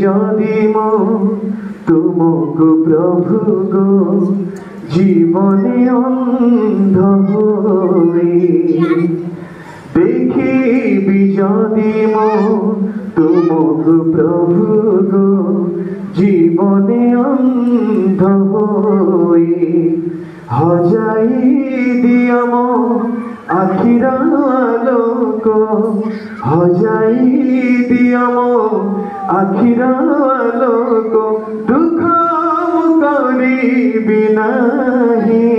যদি তুমকু প্রভু গো জীবনে অন্ধ হই দেখিবি যদি তুমকু প্রভু গো জীবনে অন্ধ হই হজাই দিয়াম আখির আলোক হজাই দিয়াম আখির আলোক দুঃখ করিবি নাহি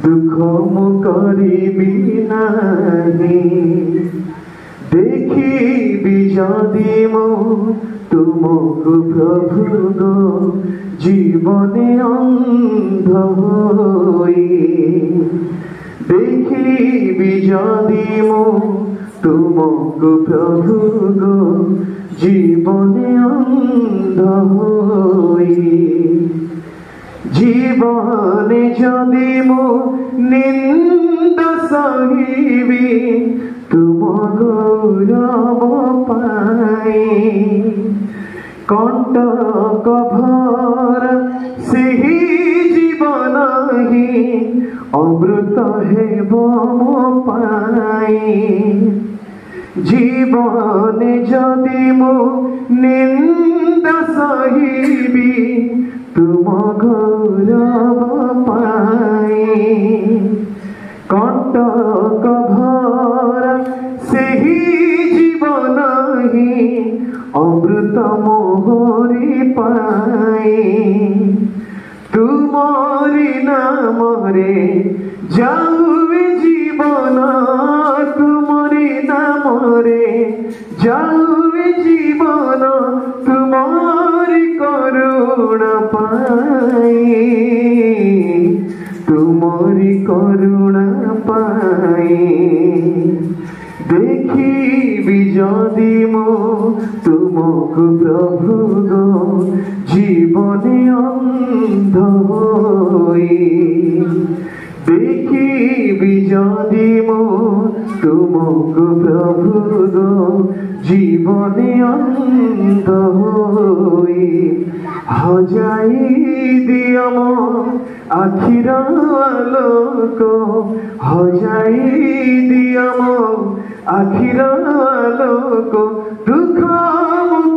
দুঃখ করিবি নাহি দেখিবি যদি তুমকু প্রভু গো জীবনে অন্ধ হই দেখিবি যদি তুমকু প্রভু গো জীবনে অন্ধ হই জীবনে যদি নিন্দা সহিবি তুম গৌরব পাই কণ্টক ভর সেই জীবন হি অমৃত হেব পাই জীবনে যদি নিন্দা সহিবি তুম গৌরব পাই কণ্টক ভর সেই জীবন হি অমৃত মোহরি পাই তুমরি নামরে যাউবে জীবন তুমরি নামরে যাউবে জীবন তুমরি করুণা পাই তুমরি করুণা পাই দেখিবি যদি তুমকু প্রভু গো জীবনে অন্ধ হই দেখিবি যদি তুমকু প্রভু গো জীবনে অন্ধ হই হজাই দিয়াম আখির আলোক হজাই দিয়াম আখির আলোক দুঃখ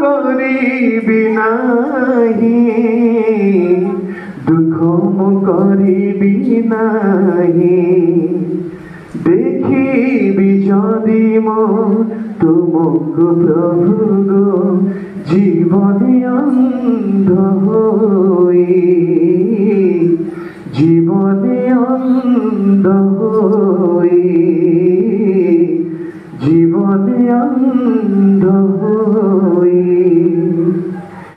করিবি নাহি দুঃখ করিবি নাহি দেখিবি যদি তুমকু প্রভু গো জীবনে অন্ধ হই জীবনে অন্ধ হই জীবনে অন্ধ হই।